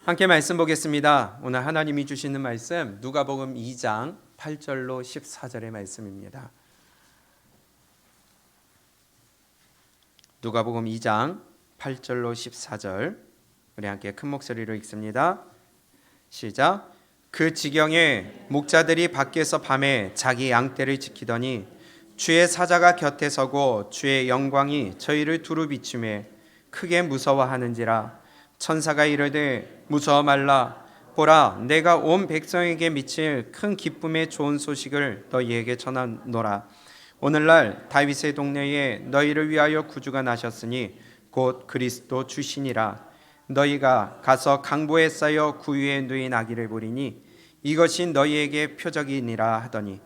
함께 말씀 보겠습니다. 오늘 하나님이 주시는 말씀 누가복음 2장 8절로 14절의 말씀입니다. 누가복음 2장 8절로 14절 우리 함께 큰 목소리로 읽습니다. 시작. 그 지경에 목자들이 밖에서 밤에 자기 양떼를 지키더니 주의 사자가 곁에 서고 주의 영광이 저희를 두루 비추매 크게 무서워하는지라. 천사가 이르되 무서워 말라. 보라, 내가 온 백성에게 미칠 큰 기쁨의 좋은 소식을 너희에게 전하노라. 오늘날 다윗의 동네에 너희를 위하여 구주가 나셨으니 곧 그리스도 주시니라. 너희가 가서 강보에 쌓여 구유에 누인 아기를 보리니 이것이 너희에게 표적이니라 하더니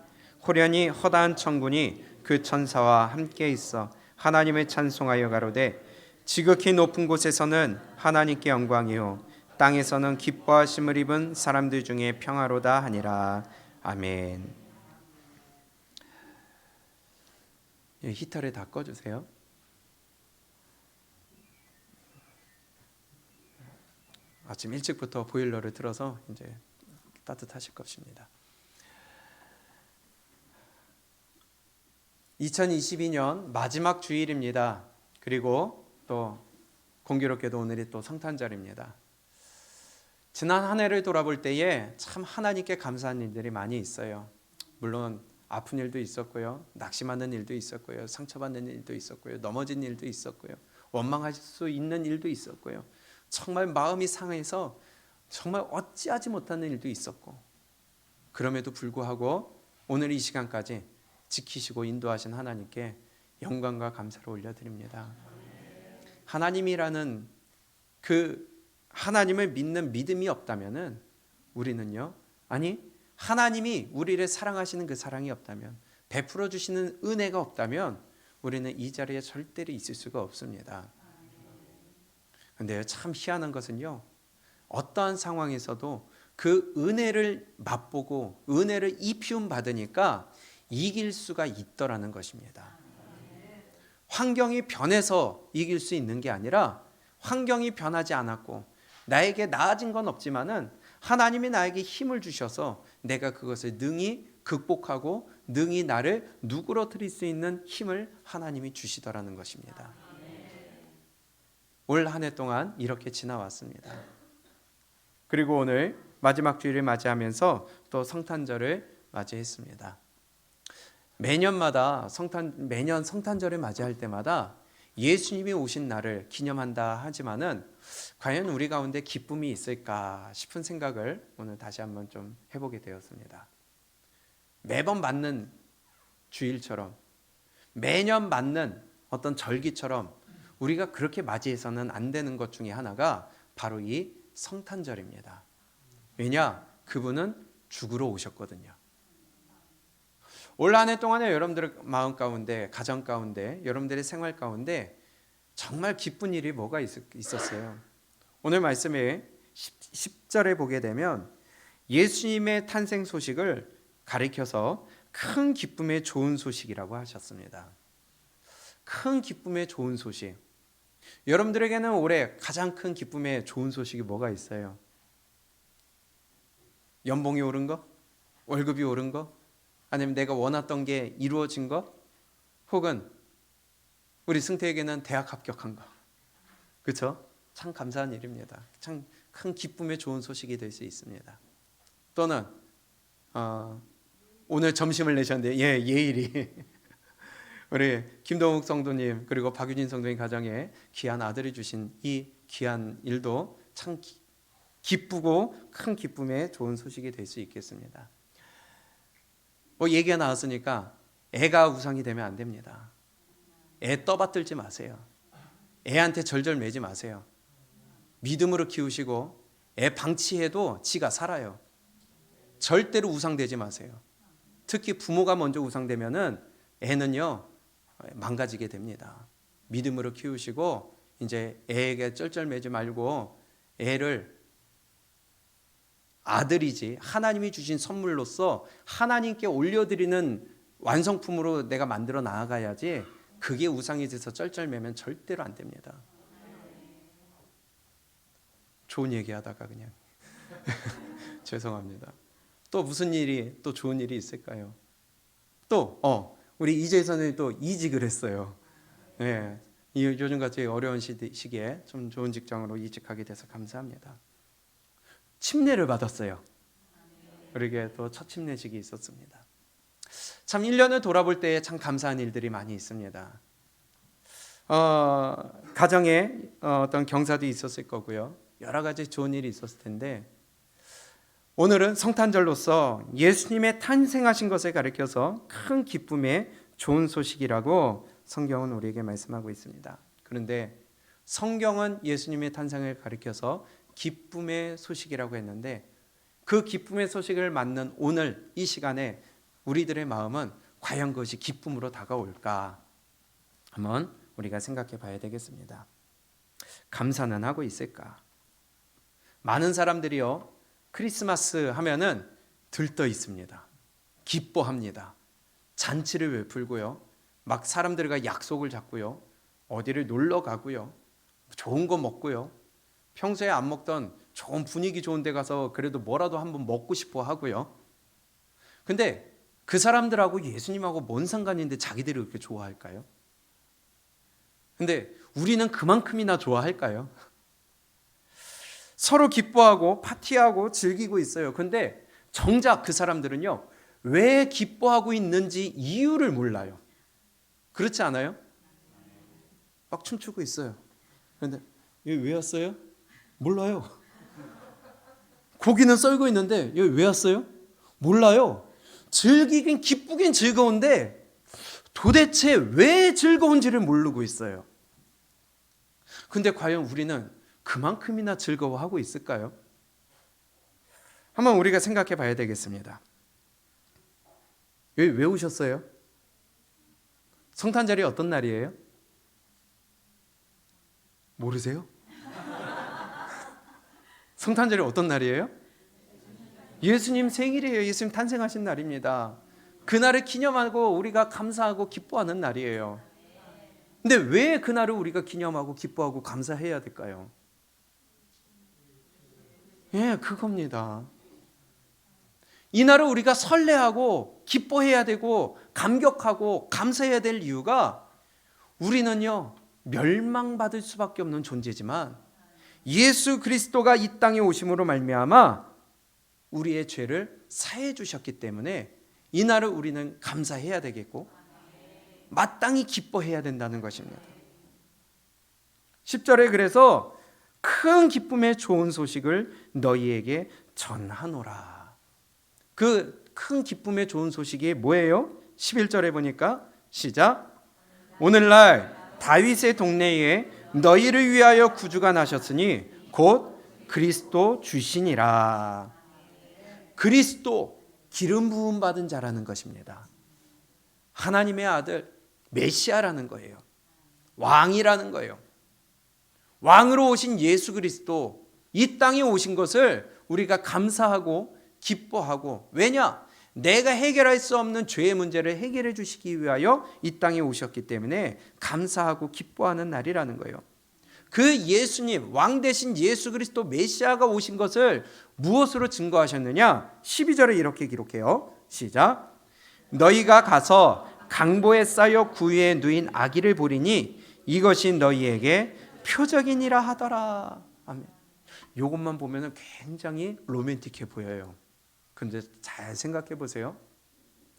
호련히 허다한 천군이 그 천사와 함께 있어 하나님을 찬송하여 가로되 지극히 높은 곳에서는 하나님께 영광이요 땅에서는 기뻐하심을 입은 사람들 중에 평화로다 하니라. 아멘. 히터를 다 꺼주세요. 아침 일찍부터 보일러를 틀어서 이제 따뜻하실 것입니다. 2022년 마지막 주일입니다. 그리고 또 공교롭게도 오늘이 또 성탄절입니다. 지난 한 해를 돌아볼 때에 참 하나님께 감사한 일들이 많이 있어요. 물론 아픈 일도 있었고요, 낙심하는 일도 있었고요, 상처받는 일도 있었고요, 넘어진 일도 있었고요, 원망할 수 있는 일도 있었고요, 정말 마음이 상해서 정말 어찌하지 못하는 일도 있었고, 그럼에도 불구하고 오늘 이 시간까지 지키시고 인도하신 하나님께 영광과 감사를 올려드립니다. 하나님이라는 그 하나님을 믿는 믿음이 없다면은 우리는요, 아니 하나님이 우리를 사랑하시는 그 사랑이 없다면, 베풀어 주시는 은혜가 없다면 우리는 이 자리에 절대로 있을 수가 없습니다. 근데 참 희한한 것은요, 어떠한 상황에서도 그 은혜를 맛보고 은혜를 입히움 받으니까 이길 수가 있더라는 것입니다. 환경이 변해서 이길 수 있는 게 아니라 환경이 변하지 않았고 나에게 나아진 건 없지만은 하나님이 나에게 힘을 주셔서 내가 그것을 능히 극복하고 능히 나를 누그러뜨릴 수 있는 힘을 하나님이 주시더라는 것입니다. 올 한 해 동안 이렇게 지나왔습니다. 그리고 오늘 마지막 주일을 맞이하면서 또 성탄절을 맞이했습니다. 매년 성탄절을 맞이할 때마다 예수님이 오신 날을 기념한다 하지만은 과연 우리 가운데 기쁨이 있을까 싶은 생각을 오늘 다시 한번 좀 해보게 되었습니다. 매번 맞는 주일처럼, 매년 맞는 어떤 절기처럼 우리가 그렇게 맞이해서는 안 되는 것 중에 하나가 바로 이 성탄절입니다. 왜냐? 그분은 죽으러 오셨거든요. 올 한 해 동안에 여러분들의 마음 가운데, 가정 가운데, 여러분들의 생활 가운데 정말 기쁜 일이 뭐가 있었어요? 오늘 말씀에 10절에 보게 되면 예수님의 탄생 소식을 가리켜서 큰 기쁨의 좋은 소식이라고 하셨습니다. 큰 기쁨의 좋은 소식. 여러분들에게는 올해 가장 큰 기쁨의 좋은 소식이 뭐가 있어요? 연봉이 오른 거? 월급이 오른 거? 아니면 내가 원했던 게 이루어진 것? 혹은 우리 승태에게는 대학 합격한 거. 그렇죠? 참 감사한 일입니다. 참 큰 기쁨의 좋은 소식이 될 수 있습니다. 또는 오늘 점심을 내셨는데 예일이 우리 김동욱 성도님 그리고 박유진 성도님 가정에 귀한 아들이 주신 이 귀한 일도 참 기쁘고 큰 기쁨의 좋은 소식이 될 수 있겠습니다. 얘기가 나왔으니까 애가 우상이 되면 안 됩니다. 애 떠받들지 마세요. 애한테 절절 매지 마세요. 믿음으로 키우시고 애 방치해도 지가 살아요. 절대로 우상되지 마세요. 특히 부모가 먼저 우상되면은 애는요 망가지게 됩니다. 믿음으로 키우시고 이제 애에게 쩔쩔매지 말고 애를 아들이지 하나님이 주신 선물로서 하나님께 올려드리는 완성품으로 내가 만들어 나아가야지 그게 우상이 돼서 쩔쩔매면 절대로 안 됩니다. 좋은 얘기하다가 그냥 죄송합니다. 또 무슨 일이 또 좋은 일이 있을까요? 또 우리 이재 선생님 또 이직을 했어요. 예, 요즘같이 어려운 시기에 좀 좋은 직장으로 이직하게 돼서 감사합니다. 침례를 받았어요. 그러게 또 첫 침례식이 있었습니다. 참 1년을 돌아볼 때 참 감사한 일들이 많이 있습니다. 가정에 어떤 경사도 있었을 거고요. 여러 가지 좋은 일이 있었을 텐데 오늘은 성탄절로서 예수님의 탄생하신 것을 가리켜서 큰 기쁨의 좋은 소식이라고 성경은 우리에게 말씀하고 있습니다. 그런데 성경은 예수님의 탄생을 가리켜서 기쁨의 소식이라고 했는데 그 기쁨의 소식을 맞는 오늘 이 시간에 우리들의 마음은 과연 그것이 기쁨으로 다가올까? 한번 우리가 생각해 봐야 되겠습니다. 감사는 하고 있을까? 많은 사람들이요 크리스마스 하면은 들떠 있습니다. 기뻐합니다. 잔치를 베풀고요. 막 사람들과 약속을 잡고요. 어디를 놀러 가고요. 좋은 거 먹고요. 평소에 안 먹던 좋은 분위기 좋은 데 가서 그래도 뭐라도 한번 먹고 싶어 하고요. 근데 그 사람들하고 예수님하고 뭔 상관인데 자기들이 그렇게 좋아할까요? 근데 우리는 그만큼이나 좋아할까요? 서로 기뻐하고 파티하고 즐기고 있어요. 근데 정작 그 사람들은요, 왜 기뻐하고 있는지 이유를 몰라요. 그렇지 않아요? 막 춤추고 있어요. 그런데 여기 왜 왔어요? 몰라요. 고기는 썰고 있는데 여기 왜 왔어요? 몰라요. 즐기긴 기쁘긴 즐거운데 도대체 왜 즐거운지를 모르고 있어요. 근데 과연 우리는 그만큼이나 즐거워하고 있을까요? 한번 우리가 생각해 봐야 되겠습니다. 여기 왜 오셨어요? 성탄절이 어떤 날이에요? 모르세요? 성탄절이 어떤 날이에요? 예수님 생일이에요. 예수님 탄생하신 날입니다. 그날을 기념하고 우리가 감사하고 기뻐하는 날이에요. 근데 왜 그날을 우리가 기념하고 기뻐하고 감사해야 될까요? 예, 그겁니다. 이날을 우리가 설레하고 기뻐해야 되고 감격하고 감사해야 될 이유가 우리는요 멸망받을 수밖에 없는 존재지만 예수 그리스도가 이 땅에 오심으로 말미암아 우리의 죄를 사해 주셨기 때문에 이날을 우리는 감사해야 되겠고 마땅히 기뻐해야 된다는 것입니다. 10절에 그래서 큰 기쁨의 좋은 소식을 너희에게 전하노라. 그 큰 기쁨의 좋은 소식이 뭐예요? 11절에 보니까 시작. 오늘날 다윗의 동네에 너희를 위하여 구주가 나셨으니 곧 그리스도 주시니라. 그리스도 기름 부음 받은 자라는 것입니다. 하나님의 아들 메시아라는 거예요. 왕이라는 거예요. 왕으로 오신 예수 그리스도 이 땅에 오신 것을 우리가 감사하고 기뻐하고 왜냐? 내가 해결할 수 없는 죄의 문제를 해결해 주시기 위하여 이 땅에 오셨기 때문에 감사하고 기뻐하는 날이라는 거예요. 그 예수님 왕 대신 예수 그리스도 메시아가 오신 것을 무엇으로 증거하셨느냐? 12절에 이렇게 기록해요. 시작. 너희가 가서 강보에 쌓여 구유에 누인 아기를 보리니 이것이 너희에게 표적이니라 하더라. 아멘. 이것만 보면 굉장히 로맨틱해 보여요. 근데 잘 생각해 보세요.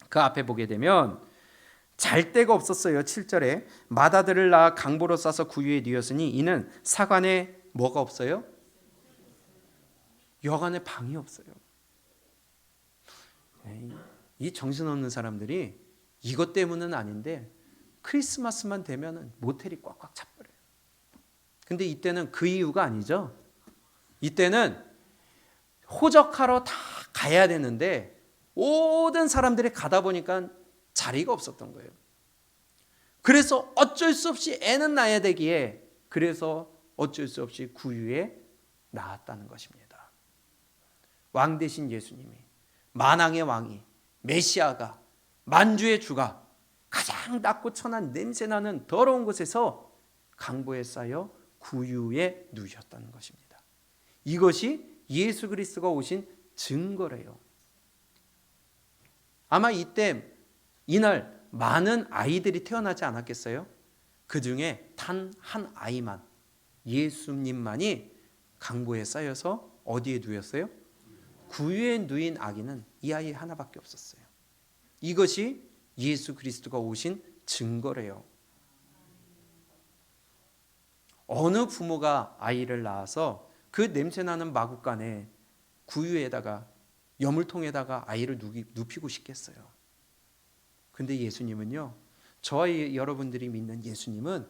그 앞에 보게 되면 잘 데가 없었어요. 7절에 맏아들을 낳아 강보로 싸서 구유에 뉘었으니 이는 사관에 뭐가 없어요? 여관에 방이 없어요. 이 정신없는 사람들이 이것 때문은 아닌데 크리스마스만 되면 모텔이 꽉꽉 차버려요. 근데 이때는 그 이유가 아니죠. 이때는 호적하러 다 가야 되는데 모든 사람들이 가다 보니까 자리가 없었던 거예요. 그래서 어쩔 수 없이 애는 낳아야 되기에 그래서 어쩔 수 없이 구유에 낳았다는 것입니다. 왕 대신 예수님이 만왕의 왕이 메시아가 만주의 주가 가장 낮고 천한 냄새나는 더러운 곳에서 강보에 쌓여 구유에 누우셨다는 것입니다. 이것이 예수 그리스도가 오신 증거래요. 아마 이날 많은 아이들이 태어나지 않았겠어요? 그 중에 단 한 아이만, 예수님만이 강보에 쌓여서 어디에 누웠어요? 구유에 누인 아기는 이 아이 하나밖에 없었어요. 이것이 예수 그리스도가 오신 증거래요. 어느 부모가 아이를 낳아서 그 냄새나는 마구간에 구유에다가 여물통에다가 아이를 눕히고 싶겠어요. 근데 예수님은요, 저와 여러분들이 믿는 예수님은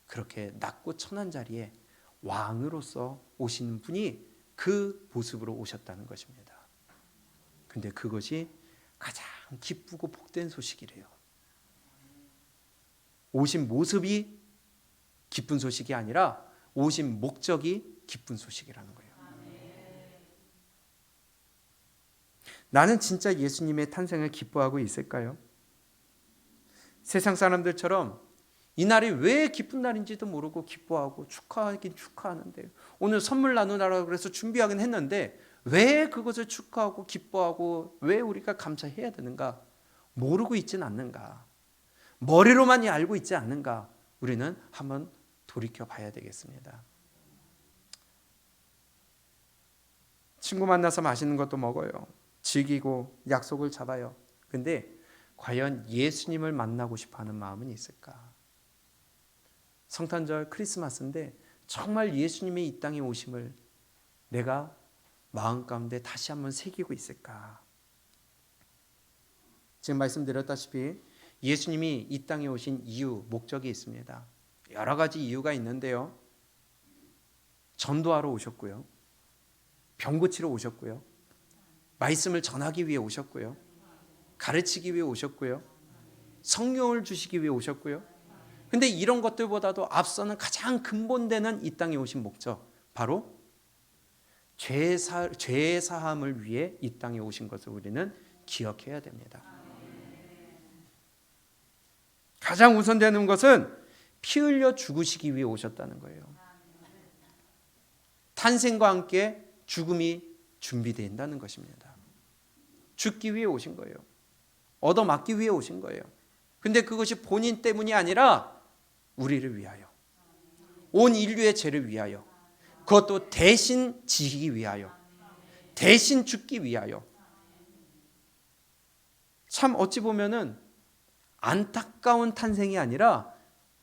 그렇게 낮고 천한 자리에 왕으로서 오시는 분이 그 모습으로 오셨다는 것입니다. 근데 그것이 가장 기쁘고 복된 소식이래요. 오신 모습이 기쁜 소식이 아니라 오신 목적이 기쁜 소식이라는 거예요. 나는 진짜 예수님의 탄생을 기뻐하고 있을까요? 세상 사람들처럼 이 날이 왜 기쁜 날인지도 모르고 기뻐하고 축하하긴 축하하는데, 오늘 선물 나누라고 그래서 준비하긴 했는데 왜 그것을 축하하고 기뻐하고 왜 우리가 감사해야 되는가? 모르고 있지는 않는가? 머리로만 알고 있지 않는가? 우리는 한번 돌이켜 봐야 되겠습니다. 친구 만나서 맛있는 것도 먹어요. 즐기고 약속을 잡아요. 근데 과연 예수님을 만나고 싶어하는 마음은 있을까? 성탄절 크리스마스인데 정말 예수님의 이 땅에 오심을 내가 마음 가운데 다시 한번 새기고 있을까? 지금 말씀드렸다시피 예수님이 이 땅에 오신 이유, 목적이 있습니다. 여러 가지 이유가 있는데요. 전도하러 오셨고요. 병 고치러 오셨고요. 말씀을 전하기 위해 오셨고요. 가르치기 위해 오셨고요. 성령을 주시기 위해 오셨고요. 근데 이런 것들보다도 앞서는 가장 근본되는 이 땅에 오신 목적, 바로 죄의 사함을 위해 이 땅에 오신 것을 우리는 기억해야 됩니다. 가장 우선되는 것은 피 흘려 죽으시기 위해 오셨다는 거예요. 탄생과 함께 죽음이 준비된다는 것입니다. 죽기 위해 오신 거예요. 얻어맞기 위해 오신 거예요. 근데 그것이 본인 때문이 아니라 우리를 위하여, 온 인류의 죄를 위하여, 그것도 대신 지기 위하여, 대신 죽기 위하여. 참 어찌 보면은 안타까운 탄생이 아니라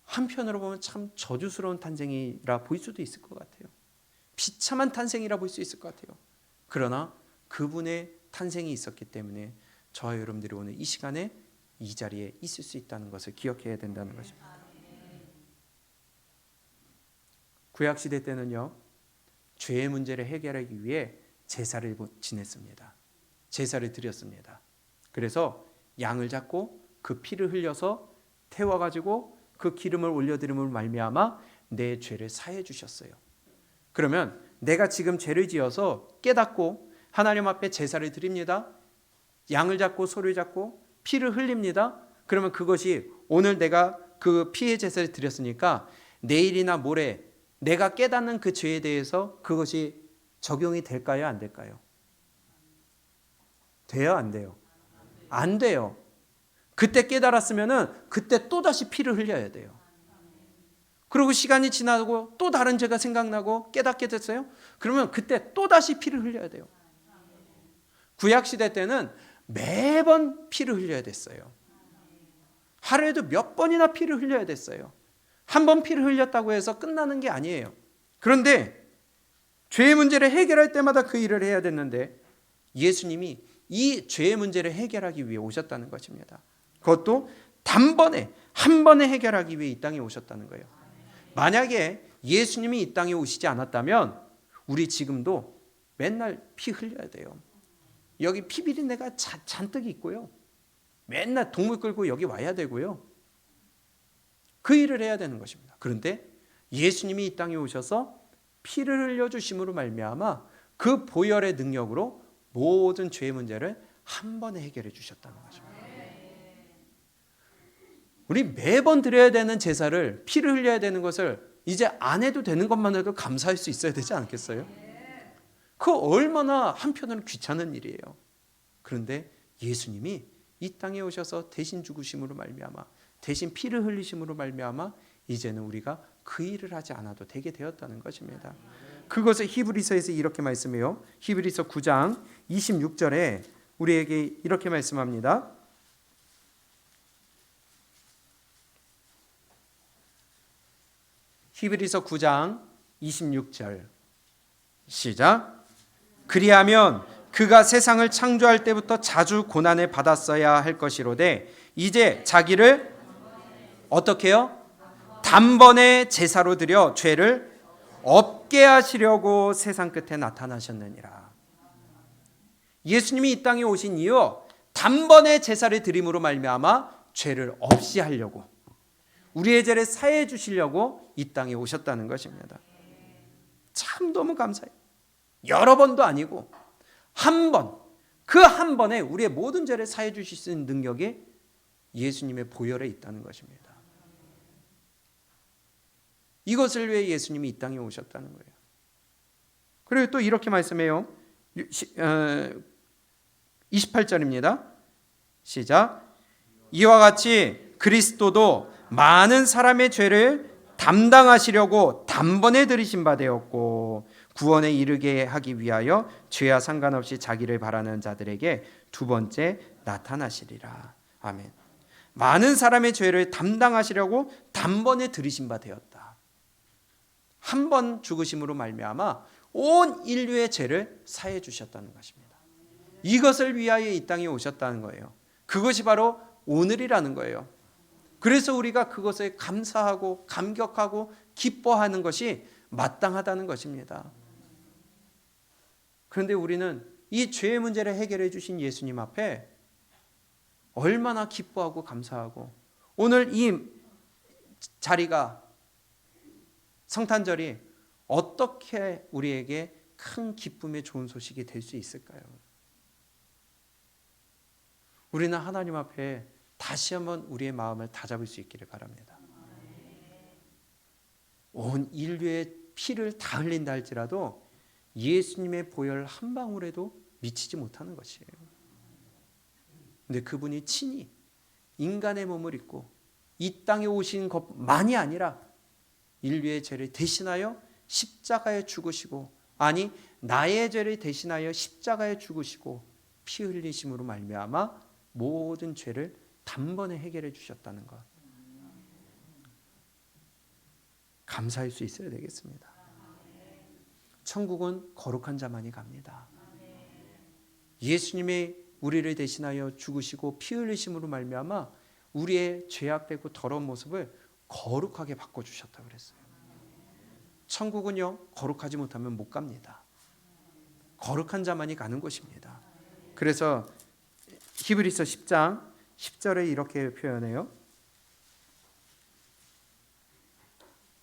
한편으로 보면 참 저주스러운 탄생이라 보일 수도 있을 것 같아요. 비참한 탄생이라 볼 수 있을 것 같아요. 그러나 그분의 탄생이 있었기 때문에 저와 여러분들이 오늘 이 시간에 이 자리에 있을 수 있다는 것을 기억해야 된다는 것입니다. 구약시대 때는요, 죄의 문제를 해결하기 위해 제사를 지냈습니다. 제사를 드렸습니다. 그래서 양을 잡고 그 피를 흘려서 태워가지고 그 기름을 올려드림으로 말미암아 내 죄를 사해 주셨어요. 그러면 내가 지금 죄를 지어서 깨닫고 하나님 앞에 제사를 드립니다. 양을 잡고 소를 잡고 피를 흘립니다. 그러면 그것이 오늘 내가 그 피의 제사를 드렸으니까 내일이나 모레 내가 깨닫는 그 죄에 대해서 그것이 적용이 될까요? 안 될까요? 돼요? 안 돼요? 안 돼요. 그때 깨달았으면은 그때 또다시 피를 흘려야 돼요. 그리고 시간이 지나고 또 다른 죄가 생각나고 깨닫게 됐어요? 그러면 그때 또다시 피를 흘려야 돼요. 구약시대 때는 매번 피를 흘려야 됐어요. 하루에도 몇 번이나 피를 흘려야 됐어요. 한 번 피를 흘렸다고 해서 끝나는 게 아니에요. 그런데 죄의 문제를 해결할 때마다 그 일을 해야 됐는데 예수님이 이 죄의 문제를 해결하기 위해 오셨다는 것입니다. 그것도 단번에 한 번에 해결하기 위해 이 땅에 오셨다는 거예요. 만약에 예수님이 이 땅에 오시지 않았다면 우리 지금도 맨날 피 흘려야 돼요. 여기 피비린내가 잔뜩 있고요. 맨날 동물 끌고 여기 와야 되고요. 그 일을 해야 되는 것입니다. 그런데 예수님이 이 땅에 오셔서 피를 흘려주심으로 말미암아 그 보혈의 능력으로 모든 죄의 문제를 한 번에 해결해 주셨다는 것입니다. 우리 매번 드려야 되는 제사를 피를 흘려야 되는 것을 이제 안 해도 되는 것만 해도 감사할 수 있어야 되지 않겠어요? 그 얼마나 한편으로는 귀찮은 일이에요. 그런데 예수님이 이 땅에 오셔서 대신 죽으심으로 말미암아, 대신 피를 흘리심으로 말미암아 이제는 우리가 그 일을 하지 않아도 되게 되었다는 것입니다. 그것을 히브리서에서 이렇게 말씀해요. 히브리서 9장 26절에 우리에게 이렇게 말씀합니다. 히브리서 9장 26절 시작. 그리하면 그가 세상을 창조할 때부터 자주 고난을 받았어야 할 것이로되 이제 자기를 어떻게 해요? 단번에 제사로 드려 죄를 없게 하시려고 세상 끝에 나타나셨느니라. 예수님이 이 땅에 오신 이유, 단번에 제사를 드림으로 말미암아 죄를 없이 하려고, 우리의 죄를 사해 주시려고 이 땅에 오셨다는 것입니다. 참 너무 감사해요. 여러 번도 아니고 한 번, 그 한 번에 우리의 모든 죄를 사해 주실 수 있는 능력이 예수님의 보혈에 있다는 것입니다. 이것을 위해 예수님이 이 땅에 오셨다는 거예요. 그리고 또 이렇게 말씀해요. 28절입니다. 시작. 이와 같이 그리스도도 많은 사람의 죄를 담당하시려고 단번에 들이신 바 되었고 구원에 이르게 하기 위하여 죄와 상관없이 자기를 바라는 자들에게 두 번째 나타나시리라. 아멘. 많은 사람의 죄를 담당하시려고 단번에 들이신 바 되었다. 한 번 죽으심으로 말미암아 온 인류의 죄를 사해 주셨다는 것입니다. 이것을 위하여 이 땅에 오셨다는 거예요. 그것이 바로 오늘이라는 거예요. 그래서 우리가 그것에 감사하고 감격하고 기뻐하는 것이 마땅하다는 것입니다. 그런데 우리는 이 죄의 문제를 해결해 주신 예수님 앞에 얼마나 기뻐하고 감사하고, 오늘 이 자리가, 성탄절이 어떻게 우리에게 큰 기쁨의 좋은 소식이 될 수 있을까요? 우리는 하나님 앞에 다시 한번 우리의 마음을 다잡을 수 있기를 바랍니다. 온 인류의 피를 다 흘린다 할지라도 예수님의 보혈 한 방울에도 미치지 못하는 것이에요. 근데 그분이 친히 인간의 몸을 입고 이 땅에 오신 것만이 아니라 인류의 죄를 대신하여 십자가에 죽으시고, 아니 나의 죄를 대신하여 십자가에 죽으시고 피 흘리심으로 말미암아 모든 죄를 단번에 해결해 주셨다는 것, 감사할 수 있어야 되겠습니다. 천국은 거룩한 자만이 갑니다. 예수님이 우리를 대신하여 죽으시고 피 흘리심으로 말미암아 우리의 죄악되고 더러운 모습을 거룩하게 바꿔주셨다고 그랬어요. 천국은요, 거룩하지 못하면 못 갑니다. 거룩한 자만이 가는 곳입니다. 그래서 히브리서 10장 10절에 이렇게 표현해요.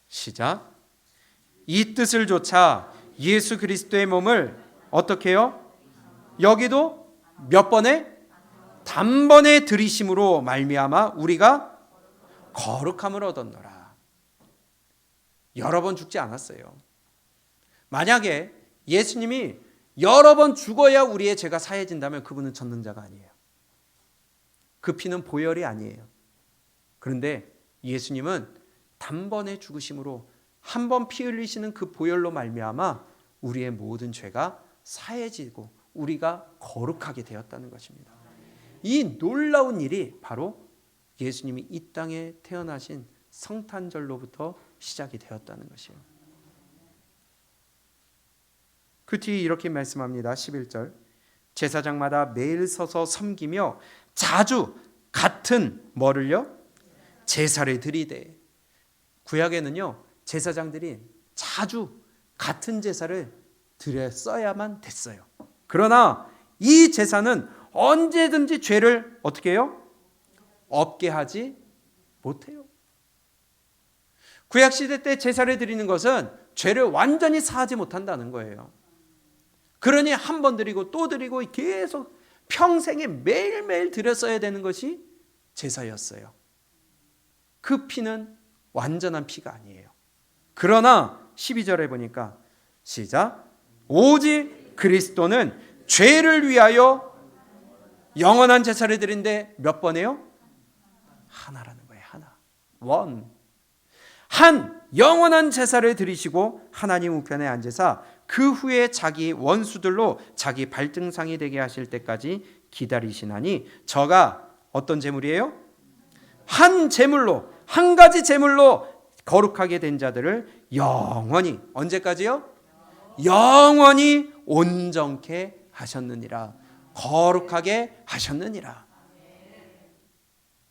시작. 이 뜻을 조차 예수 그리스도의 몸을 어떻게 해요? 여기도 몇 번에? 단번에 들이심으로 말미암아 우리가 거룩함을 얻었노라. 여러 번 죽지 않았어요. 만약에 예수님이 여러 번 죽어야 우리의 죄가 사해진다면 그분은 전능자가 아니에요. 그 피는 보혈이 아니에요. 그런데 예수님은 단번에 죽으심으로 한 번 피 흘리시는 그 보혈로 말미암아 우리의 모든 죄가 사해지고 우리가 거룩하게 되었다는 것입니다. 이 놀라운 일이 바로 예수님이 이 땅에 태어나신 성탄절로부터 시작이 되었다는 것이에요. 그 뒤에 이렇게 말씀합니다. 11절. 제사장마다 매일 서서 섬기며 자주 같은 뭐를요? 제사를 드리되. 구약에는요, 제사장들이 자주 같은 제사를 드렸어야만 됐어요. 그러나 이 제사는 언제든지 죄를 어떻게 해요? 없게 하지 못해요. 구약시대 때 제사를 드리는 것은 죄를 완전히 사하지 못한다는 거예요. 그러니 한 번 드리고 또 드리고 계속 평생에 매일매일 드렸어야 되는 것이 제사였어요. 그 피는 완전한 피가 아니에요. 그러나 12절에 보니까 시작. 오직 그리스도는 죄를 위하여 영원한 제사를 드린데 몇 번이에요? 하나라는 거예요. 하나. 원. 한 영원한 제사를 드리시고 하나님 우편에 앉으사 그 후에 자기 원수들로 자기 발등상이 되게 하실 때까지 기다리시나니 저가 어떤 제물이에요? 한 제물로, 한 가지 제물로 거룩하게 된 자들을 영원히, 언제까지요? 영원히 온전케 하셨느니라. 거룩하게 하셨느니라.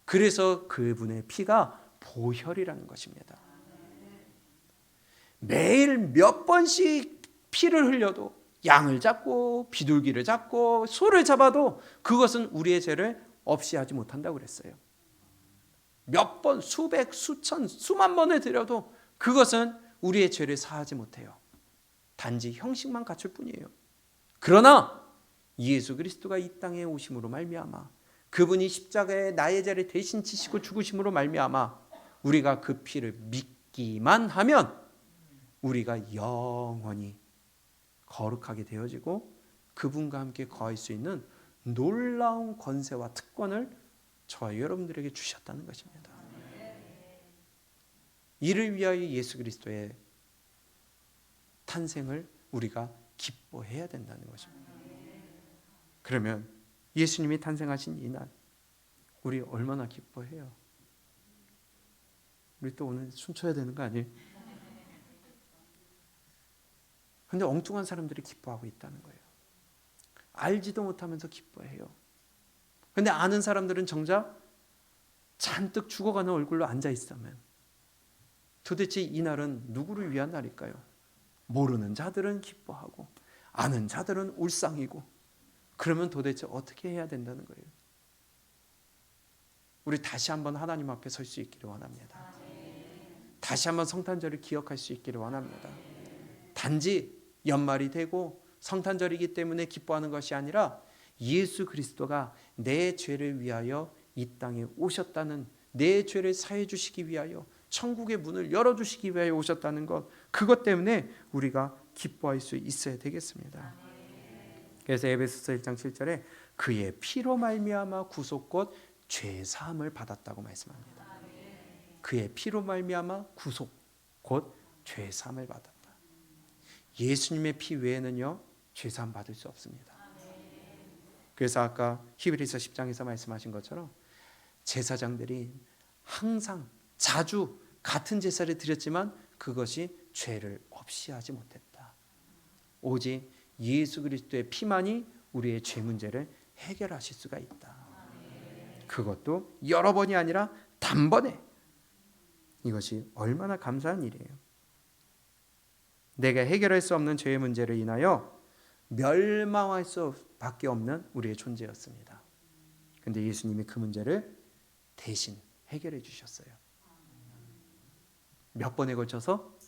그래서 그분의 피가 보혈이라는 것입니다. 매일 몇 번씩 피를 흘려도, 양을 잡고 비둘기를 잡고 소를 잡아도 그것은 우리의 죄를 없이 하지 못한다고 그랬어요. 몇 번, 수백, 수천, 수만 번을 드려도 그것은 우리의 죄를 사하지 못해요. 단지 형식만 갖출 뿐이에요. 그러나 예수 그리스도가 이 땅에 오심으로 말미암아, 그분이 십자가에 나의 죄를 대신 지시고 죽으심으로 말미암아 우리가 그 피를 믿기만 하면 우리가 영원히 거룩하게 되어지고 그분과 함께 거할 수 있는 놀라운 권세와 특권을 저와 여러분들에게 주셨다는 것입니다. 이를 위하여 예수 그리스도의 탄생을 우리가 기뻐해야 된다는 것입니다. 그러면 예수님이 탄생하신 이날 우리 얼마나 기뻐해요? 우리 또 오늘 춤춰야 되는 거 아니에요? 근데 엉뚱한 사람들이 기뻐하고 있다는 거예요. 알지도 못하면서 기뻐해요. 근데 아는 사람들은 정작 잔뜩 죽어가는 얼굴로 앉아 있으면 도대체 이 날은 누구를 위한 날일까요? 모르는 자들은 기뻐하고 아는 자들은 울상이고, 그러면 도대체 어떻게 해야 된다는 거예요? 우리 다시 한번 하나님 앞에 설 수 있기를 원합니다. 다시 한번 성탄절을 기억할 수 있기를 원합니다. 단지 연말이 되고 성탄절이기 때문에 기뻐하는 것이 아니라 예수 그리스도가 내 죄를 위하여 이 땅에 오셨다는, 내 죄를 사해 주시기 위하여 천국의 문을 열어주시기 위하여 오셨다는 것, 그것 때문에 우리가 기뻐할 수 있어야 되겠습니다. 그래서 에베소서 1장 7절에 그의 피로 말미암아 구속 곧 죄사함을 받았다고 말씀합니다. 그의 피로 말미암아 구속 곧 죄사함을 받았다. 예수님의 피 외에는요 죄사함 받을 수 없습니다. 그래서 아까 히브리서 10장에서 말씀하신 것처럼 제사장들이 항상 자주 같은 제사를 드렸지만 그것이 죄를 없이 하지 못했다. 오직 예수 그리스도의 피만이 우리의 죄 문제를 해결하실 수가 있다. 그것도 여러 번이 아니라 단번에. 이것이 얼마나 감사한 일이에요. 내가 해결할 수 없는 죄의 문제를 인하여 멸망할 수밖에 없는 우리의 존재였습니다. 그런데 예수님이 그 문제를 대신 해결해 주셨어요. 몇 번에 걸쳐서?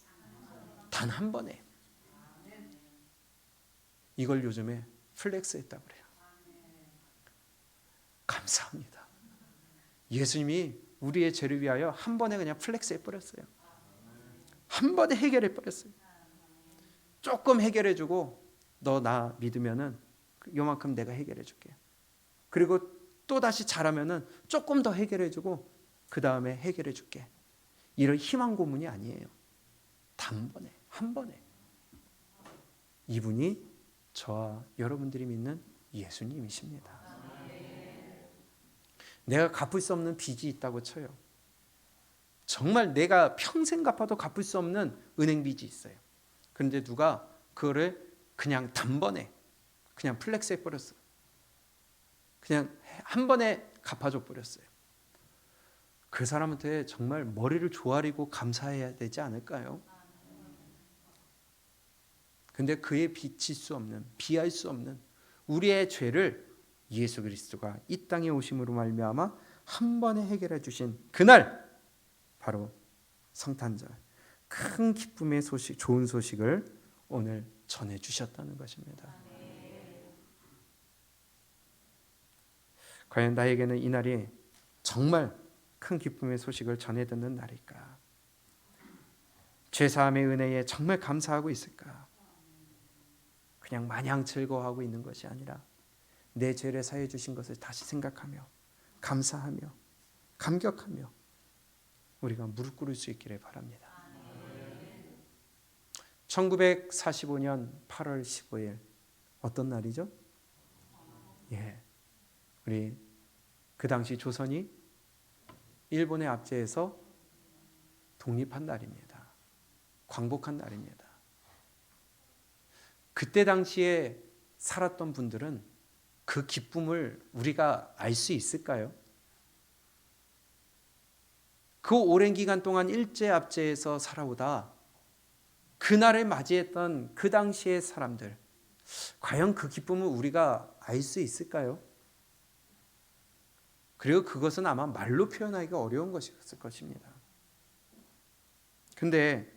단 한 번에. 이걸 요즘에 플렉스했다고 그래요. 감사합니다. 예수님이 우리의 죄를 위하여 한 번에 그냥 플렉스해 버렸어요. 한 번에 해결해 버렸어요. 조금 해결해 주고 너 나 믿으면은 요만큼 내가 해결해 줄게. 그리고 또 다시 잘하면은 조금 더 해결해 주고 그 다음에 해결해 줄게. 이런 희망 고문이 아니에요. 단번에, 한 번에. 이분이 저와 여러분들이 믿는 예수님이십니다. 내가 갚을 수 없는 빚이 있다고 쳐요. 정말 내가 평생 갚아도 갚을 수 없는 은행 빚이 있어요. 그런데 누가 그거를 그냥 단번에 그냥 플렉스 해버렸어요. 그냥 한 번에 갚아줘 버렸어요. 그 사람한테 정말 머리를 조아리고 감사해야 되지 않을까요? 근데 그의 비칠 수 없는, 비할 수 없는 우리의 죄를 예수 그리스도가 이 땅에 오심으로 말미암아 한 번에 해결해 주신 그날, 바로 성탄절, 큰 기쁨의 소식, 좋은 소식을 오늘 전해 주셨다는 것입니다. 과연 나에게는 이 날이 정말 큰 기쁨의 소식을 전해 듣는 날일까? 죄사함의 은혜에 정말 감사하고 있을까? 그냥 마냥 즐거워하고 있는 것이 아니라 내 죄를 사해 주신 것을 다시 생각하며 감사하며 감격하며 우리가 무릎 꿇을 수 있기를 바랍니다. 1945년 8월 15일 어떤 날이죠? 우리 그 당시 조선이 일본의 압제에서 독립한 날입니다. 광복한 날입니다. 그때 당시에 살았던 분들은 그 기쁨을 우리가 알 수 있을까요? 그 오랜 기간 동안 일제 압제에서 살아오다 그날을 맞이했던 그 당시의 사람들, 과연 그 기쁨을 우리가 알 수 있을까요? 그리고 그것은 아마 말로 표현하기가 어려운 것이었을 것입니다. 근데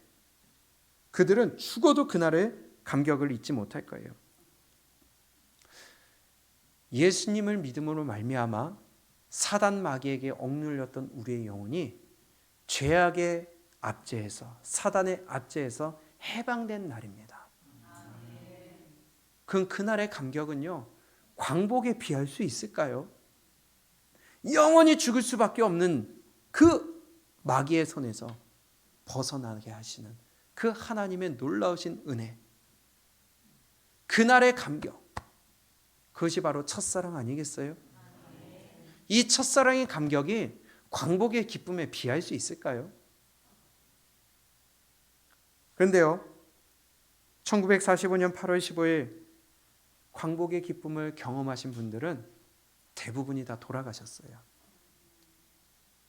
그들은 죽어도 그날의 감격을 잊지 못할 거예요. 예수님을 믿음으로 말미암아 사단 마귀에게 억눌렸던 우리의 영혼이 죄악의 압제에서, 사단의 압제에서 해방된 날입니다. 그럼 그날의 감격은요, 광복에 비할 수 있을까요? 영원히 죽을 수밖에 없는 그 마귀의 손에서 벗어나게 하시는 그 하나님의 놀라우신 은혜, 그날의 감격, 그것이 바로 첫사랑 아니겠어요? 이 첫사랑의 감격이 광복의 기쁨에 비할 수 있을까요? 그런데요, 1945년 8월 15일 광복의 기쁨을 경험하신 분들은 대부분이 다 돌아가셨어요.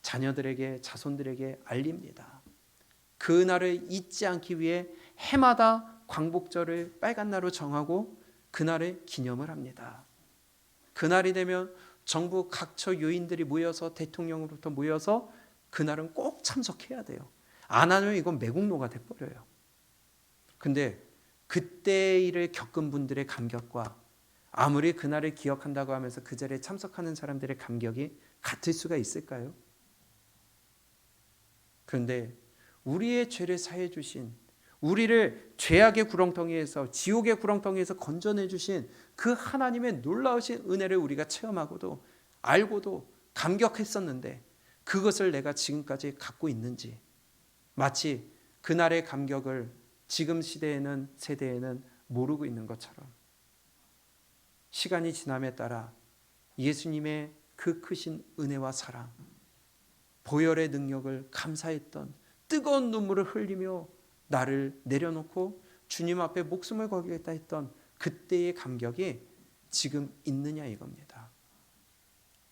자녀들에게, 자손들에게 알립니다. 그날을 잊지 않기 위해 해마다 광복절을 빨간 날로 정하고 그날을 기념을 합니다. 그날이 되면 정부 각처 요인들이 모여서, 대통령으로부터 모여서 그날은 꼭 참석해야 돼요. 안 하면 이건 매국노가 돼버려요. 근데 그때 일을 겪은 분들의 감격과 아무리 그날을 기억한다고 하면서 그 자리에 참석하는 사람들의 감격이 같을 수가 있을까요? 그런데 우리의 죄를 사해 주신, 우리를 죄악의 구렁텅이에서, 지옥의 구렁텅이에서 건져내 주신 그 하나님의 놀라우신 은혜를 우리가 체험하고도 알고도 감격했었는데 그것을 내가 지금까지 갖고 있는지, 마치 그날의 감격을 지금 시대에는, 세대에는 모르고 있는 것처럼 시간이 지남에 따라 예수님의 그 크신 은혜와 사랑, 보혈의 능력을 감사했던, 뜨거운 눈물을 흘리며 나를 내려놓고 주님 앞에 목숨을 걸겠다 했던 그때의 감격이 지금 있느냐 이겁니다.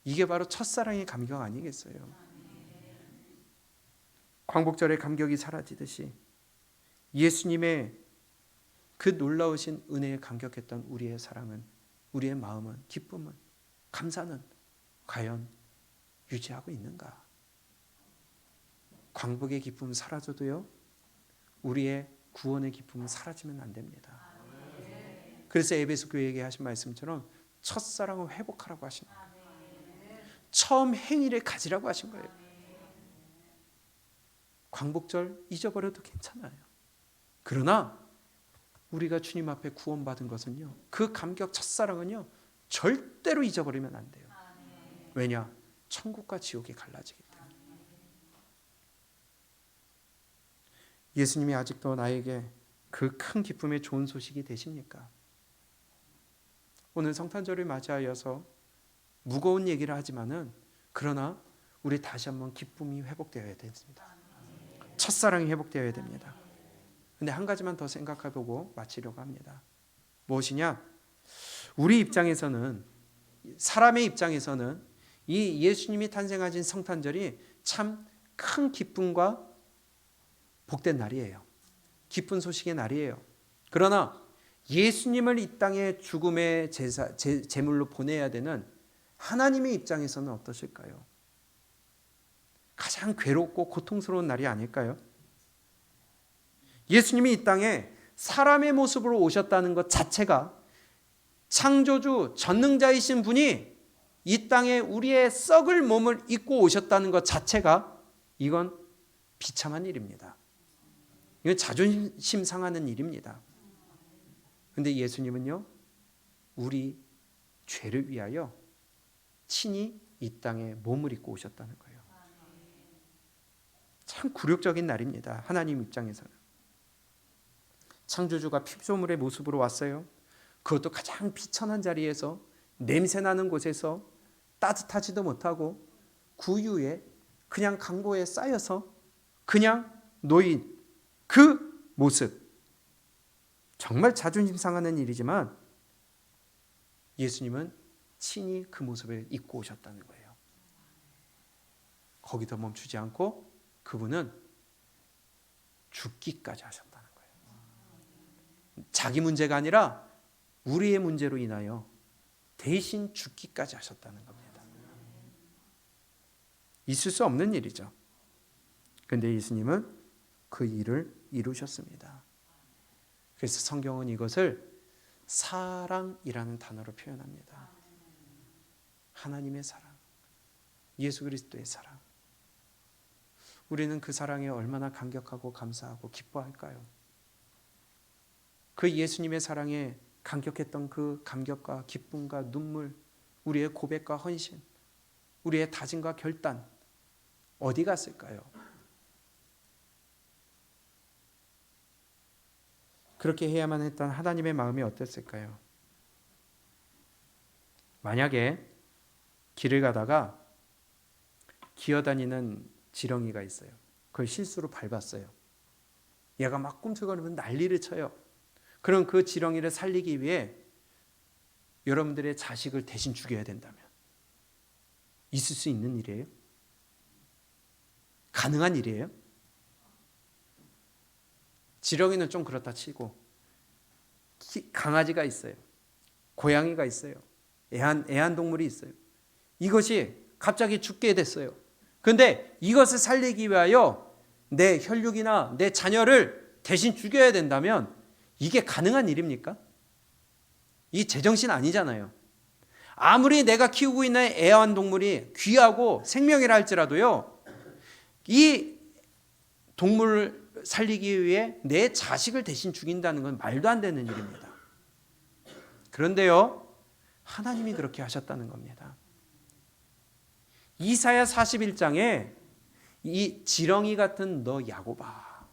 이게 바로 첫사랑의 감격 아니겠어요? 광복절의 감격이 사라지듯이 예수님의 그 놀라우신 은혜에 감격했던 우리의 사랑은, 우리의 마음은, 기쁨은, 감사는 과연 유지하고 있는가? 광복의 기쁨은 사라져도요, 우리의 구원의 기쁨은 사라지면 안 됩니다. 그래서 에베소 교회에게 하신 말씀처럼 첫사랑을 회복하라고 하신 거예요. 처음 행위를 가지라고 하신 거예요. 광복절 잊어버려도 괜찮아요. 그러나 우리가 주님 앞에 구원받은 것은요, 그 감격, 첫사랑은요 절대로 잊어버리면 안 돼요. 왜냐? 천국과 지옥이 갈라지기 때문에. 예수님이 아직도 나에게 그 큰 기쁨의 좋은 소식이 되십니까? 오늘 성탄절을 맞이하여서 무거운 얘기를 하지만은, 그러나 우리 다시 한번 기쁨이 회복되어야 됩니다. 첫사랑이 회복되어야 됩니다. 근데 한 가지만 더 생각해보고 마치려고 합니다. 무엇이냐? 우리 입장에서는, 사람의 입장에서는 이 예수님이 탄생하신 성탄절이 참 큰 기쁨과 복된 날이에요. 기쁜 소식의 날이에요. 그러나 예수님을 이 땅에 죽음의 제물로 보내야 되는 하나님의 입장에서는 어떠실까요? 가장 괴롭고 고통스러운 날이 아닐까요? 예수님이 이 땅에 사람의 모습으로 오셨다는 것 자체가, 창조주 전능자이신 분이 이 땅에 우리의 썩을 몸을 입고 오셨다는 것 자체가, 이건 비참한 일입니다. 이건 자존심 상하는 일입니다. 근데 예수님은요, 우리 죄를 위하여 친히 이 땅에 몸을 입고 오셨다는 거예요. 참 굴욕적인 날입니다. 하나님 입장에서는. 창조주가 피조물의 모습으로 왔어요. 그것도 가장 비천한 자리에서, 냄새나는 곳에서, 따뜻하지도 못하고 구유에 그냥 강보에 쌓여서 그냥 놓인 그 모습, 정말 자존심 상하는 일이지만 예수님은 친히 그 모습을 입고 오셨다는 거예요. 거기서 멈추지 않고 그분은 죽기까지 하셨다는 거예요. 자기 문제가 아니라 우리의 문제로 인하여 대신 죽기까지 하셨다는 겁니다. 있을 수 없는 일이죠. 그런데 예수님은 그 일을 이루셨습니다. 그래서 성경은 이것을 사랑이라는 단어로 표현합니다. 하나님의 사랑, 예수 그리스도의 사랑. 우리는 그 사랑에 얼마나 감격하고 감사하고 기뻐할까요? 그 예수님의 사랑에 감격했던 그 감격과 기쁨과 눈물, 우리의 고백과 헌신, 우리의 다짐과 결단, 어디 갔을까요? 그렇게 해야만 했던 하나님의 마음이 어땠을까요? 만약에 길을 가다가 기어다니는 지렁이가 있어요. 그걸 실수로 밟았어요. 얘가 막 꿈틀거리면 난리를 쳐요. 그럼 그 지렁이를 살리기 위해 여러분들의 자식을 대신 죽여야 된다면 있을 수 있는 일이에요? 가능한 일이에요? 지렁이는 좀 그렇다 치고 강아지가 있어요. 고양이가 있어요. 애완동물이 있어요. 이것이 갑자기 죽게 됐어요. 그런데 이것을 살리기 위하여 내 혈육이나 내 자녀를 대신 죽여야 된다면 이게 가능한 일입니까? 이 제정신 아니잖아요. 아무리 내가 키우고 있는 애완동물이 귀하고 생명이라 할지라도요, 이 동물을 살리기 위해 내 자식을 대신 죽인다는 건 말도 안 되는 일입니다. 그런데요, 하나님이 그렇게 하셨다는 겁니다. 이사야 41장에 이 지렁이 같은 너 야곱아,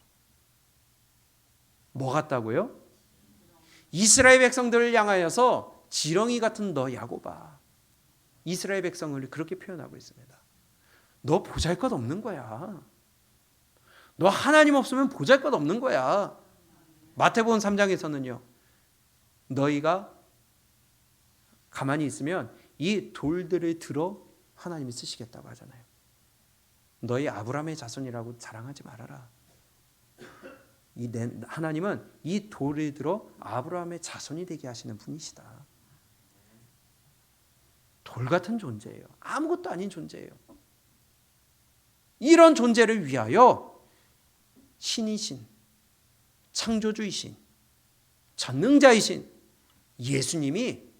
뭐 같다고요? 이스라엘 백성들을 향하여서 지렁이 같은 너 야곱아, 이스라엘 백성을 그렇게 표현하고 있습니다. 너 보잘것없는 거야. 너 하나님 없으면 보잘것없는 거야. 마태복음 3장에서는요, 너희가 가만히 있으면 이 돌들을 들어 하나님이 쓰시겠다고 하잖아요. 너희 아브라함의 자손이라고 자랑하지 말아라. 하나님은 이 돌을 들어 아브라함의 자손이 되게 하시는 분이시다. 돌 같은 존재예요. 아무것도 아닌 존재예요. 이런 존재를 위하여 신이신, 창조주이신, 전능자이신 예수님이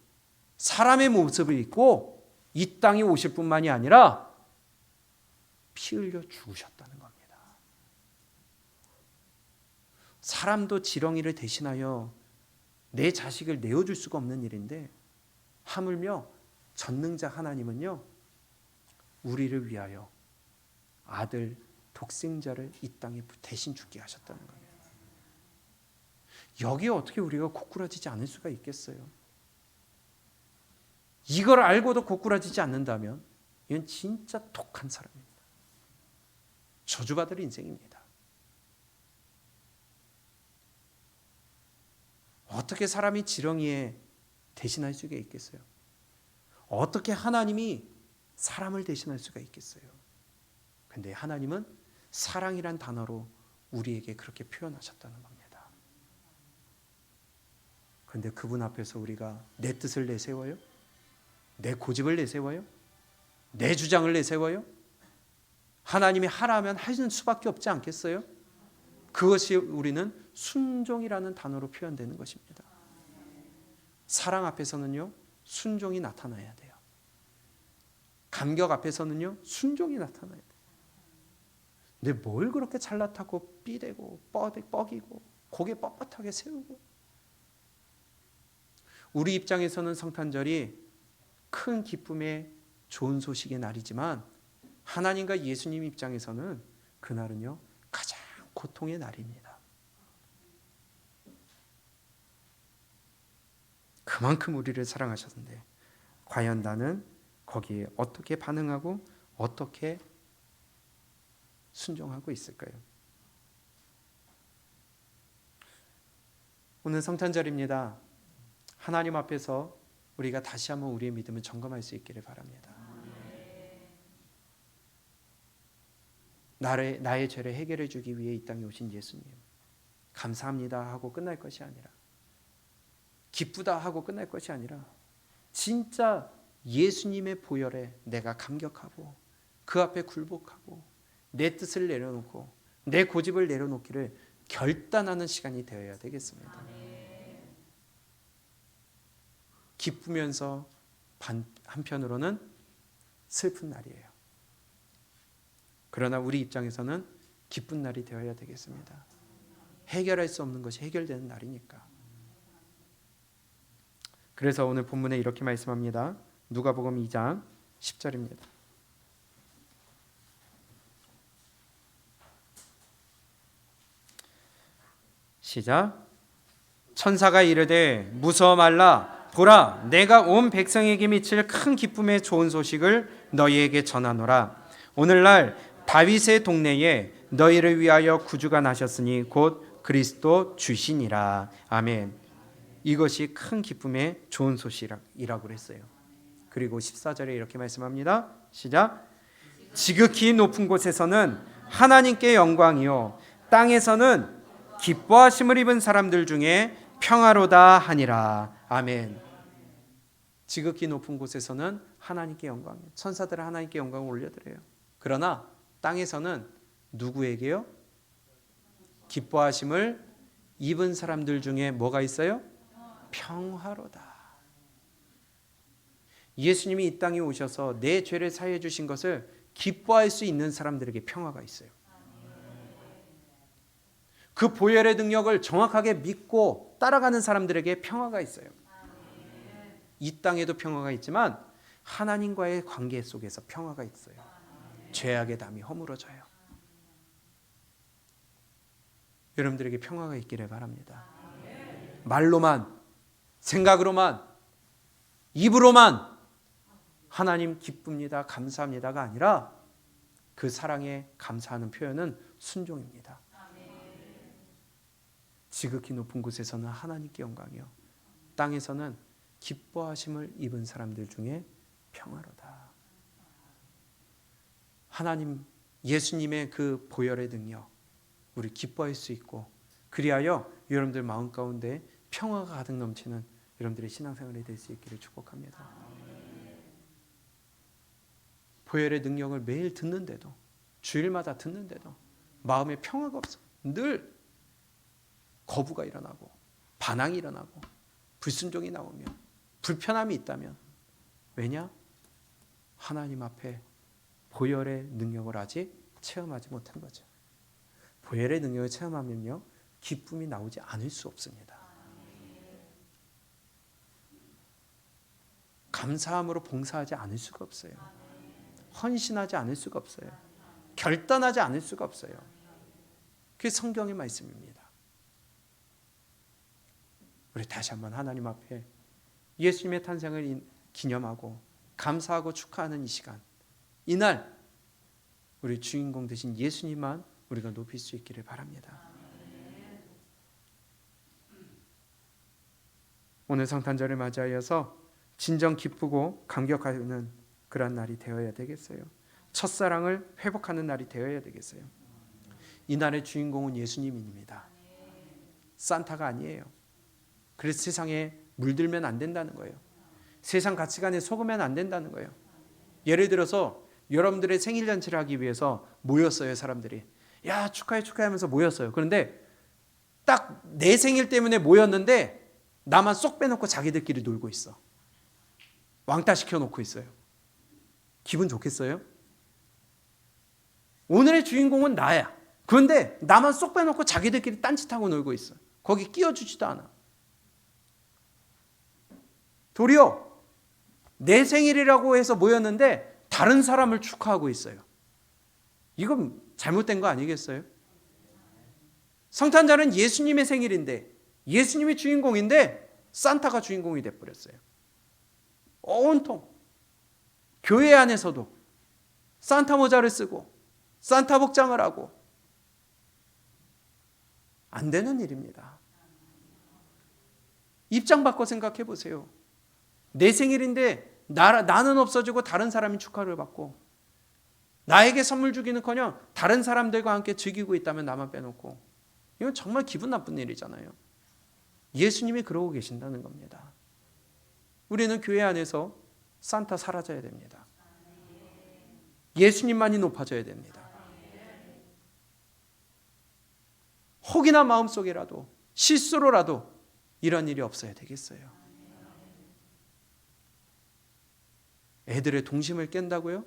사람의 모습을 입고 이 땅에 오실 뿐만이 아니라 피 흘려 죽으셨다는 겁니다. 사람도 지렁이를 대신하여 내 자식을 내어줄 수가 없는 일인데 하물며 전능자 하나님은요, 우리를 위하여 아들 독생자를 이 땅에 대신 죽게 하셨다는 겁니다. 여기에 어떻게 우리가 고꾸라지지 않을 수가 있겠어요? 이걸 알고도 고꾸라지지 않는다면 이건 진짜 독한 사람입니다. 저주받을 인생입니다. 어떻게 사람이 지렁이에 대신할 수가 있겠어요? 어떻게 하나님이 사람을 대신할 수가 있겠어요? 근데 하나님은 사랑이란 단어로 우리에게 그렇게 표현하셨다는 겁니다. 그런데 그분 앞에서 우리가 내 뜻을 내세워요? 내 고집을 내세워요? 내 주장을 내세워요? 하나님이 하라면 하시는 수밖에 없지 않겠어요? 그것이 우리는 순종이라는 단어로 표현되는 것입니다. 사랑 앞에서는요, 순종이 나타나야 돼요. 감격 앞에서는요, 순종이 나타나야 돼요. 근데 뭘 그렇게 잘나타고 삐대고 뻐기고 고개 뻣뻣하게 세우고 우리 입장에서는 성탄절이 큰 기쁨의 좋은 소식의 날이지만 하나님과 예수님 입장에서는 그날은요 가장 고통의 날입니다. 그만큼 우리를 사랑하셨는데 과연 나는 거기에 어떻게 반응하고 어떻게 순종하고 있을까요? 오늘 성탄절입니다. 하나님 앞에서 우리가 다시 한번 우리의 믿음을 점검할 수 있기를 바랍니다. 나의 죄를 해결해 주기 위해 이 땅에 오신 예수님, 감사합니다 하고 끝날 것이 아니라, 기쁘다 하고 끝날 것이 아니라 진짜 예수님의 보혈에 내가 감격하고 그 앞에 굴복하고 내 뜻을 내려놓고 내 고집을 내려놓기를 결단하는 시간이 되어야 되겠습니다. 기쁘면서 한편으로는 슬픈 날이에요. 그러나 우리 입장에서는 기쁜 날이 되어야 되겠습니다. 해결할 수 없는 것이 해결되는 날이니까. 그래서 오늘 본문에 이렇게 말씀합니다. 누가복음 2장 10절입니다. 시작. 천사가 이르되 무서워 말라. 보라, 내가 온 백성에게 미칠 큰 기쁨의 좋은 소식을 너희에게 전하노라. 오늘날 다윗의 동네에 너희를 위하여 구주가 나셨으니 곧 그리스도 주시니라. 아멘. 이것이 큰 기쁨의 좋은 소식이라고 그랬어요. 그리고 14절에 이렇게 말씀합니다. 시작. 지극히 높은 곳에서는 하나님께 영광이요 땅에서는 기뻐하심을 입은 사람들 중에 평화로다 하니라. 아멘. 지극히 높은 곳에서는 하나님께 영광, 천사들은 하나님께 영광을 올려드려요. 그러나 땅에서는 누구에게요? 기뻐하심을 입은 사람들 중에 뭐가 있어요? 평화로다. 예수님이 이 땅에 오셔서 내 죄를 사해 주신 것을 기뻐할 수 있는 사람들에게 평화가 있어요. 그 보혈의 능력을 정확하게 믿고 따라가는 사람들에게 평화가 있어요. 이 땅에도 평화가 있지만 하나님과의 관계 속에서 평화가 있어요. 죄악의 담이 허물어져요. 여러분들에게 평화가 있기를 바랍니다. 말로만, 생각으로만, 입으로만 하나님 기쁩니다, 감사합니다가 아니라 그 사랑에 감사하는 표현은 순종입니다. 지극히 높은 곳에서는 하나님께 영광이요 땅에서는 기뻐하심을 입은 사람들 중에 평화로다. 하나님 예수님의 그 보혈의 능력 우리 기뻐할 수 있고 그리하여 여러분들 마음 가운데 평화가 가득 넘치는 여러분들의 신앙생활이 될 수 있기를 축복합니다. 보혈의 능력을 매일 듣는데도 주일마다 듣는데도 마음에 평화가 없어. 늘 거부가 일어나고 반항이 일어나고 불순종이 나오면 불편함이 있다면 왜냐? 하나님 앞에 보혈의 능력을 아직 체험하지 못한 거죠. 보혈의 능력을 체험하면요 기쁨이 나오지 않을 수 없습니다. 감사함으로 봉사하지 않을 수가 없어요. 헌신하지 않을 수가 없어요. 결단하지 않을 수가 없어요. 그게 성경의 말씀입니다. 우리 다시 한번 하나님 앞에 예수님의 탄생을 기념하고 감사하고 축하하는 이 시간, 이날 우리 주인공 되신 예수님만 우리가 높일 수 있기를 바랍니다. 오늘 성탄절을 맞이하여서 진정 기쁘고 감격하는 그런 날이 되어야 되겠어요. 첫사랑을 회복하는 날이 되어야 되겠어요. 이 날의 주인공은 예수님입니다. 산타가 아니에요. 그래서 세상에 물들면 안 된다는 거예요. 세상 가치관에 속으면 안 된다는 거예요. 예를 들어서 여러분들의 생일 잔치를 하기 위해서 모였어요. 사람들이. 야 축하해 하면서 모였어요. 그런데 딱 내 생일 때문에 모였는데 나만 쏙 빼놓고 자기들끼리 놀고 있어. 왕따 시켜놓고 있어요. 기분 좋겠어요? 오늘의 주인공은 나야. 그런데 나만 쏙 빼놓고 자기들끼리 딴짓하고 놀고 있어. 거기 끼워주지도 않아. 도리어 내 생일이라고 해서 모였는데 다른 사람을 축하하고 있어요. 이건 잘못된 거 아니겠어요? 성탄절은 예수님의 생일인데, 예수님이 주인공인데 산타가 주인공이 돼버렸어요. 온통 교회 안에서도 산타 모자를 쓰고 산타 복장을 하고, 안 되는 일입니다. 입장 바꿔 생각해 보세요. 내 생일인데 나는 없어지고 다른 사람이 축하를 받고, 나에게 선물 주기는커녕 다른 사람들과 함께 즐기고 있다면 나만 빼놓고, 이건 정말 기분 나쁜 일이잖아요. 예수님이 그러고 계신다는 겁니다. 우리는 교회 안에서 산타 사라져야 됩니다. 예수님만이 높아져야 됩니다. 혹이나 마음속이라도 실수로라도 이런 일이 없어야 되겠어요. 애들의 동심을 깬다고요?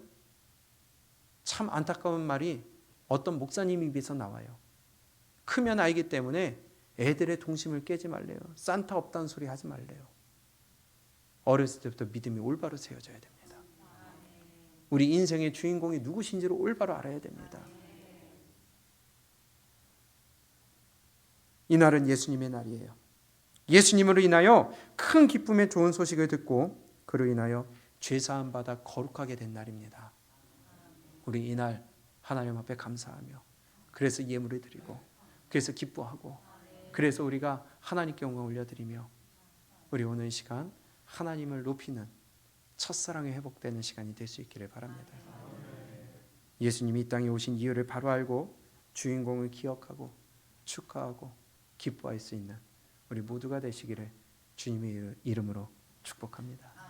참 안타까운 말이 어떤 목사님 입에서 나와요. 크면 알기 때문에 애들의 동심을 깨지 말래요. 산타 없다는 소리 하지 말래요. 어렸을 때부터 믿음이 올바로 세워져야 됩니다. 우리 인생의 주인공이 누구신지를 올바로 알아야 됩니다. 이날은 예수님의 날이에요. 예수님으로 인하여 큰 기쁨의 좋은 소식을 듣고 그로 인하여 죄사함 받아 거룩하게 된 날입니다. 우리 이날 하나님 앞에 감사하며, 그래서 예물을 드리고, 그래서 기뻐하고, 그래서 우리가 하나님께 영광 올려드리며, 우리 오늘 시간 하나님을 높이는 첫사랑이 회복되는 시간이 될 수 있기를 바랍니다. 예수님이 이 땅에 오신 이유를 바로 알고 주인공을 기억하고 축하하고 기뻐할 수 있는 우리 모두가 되시기를 주님의 이름으로 축복합니다.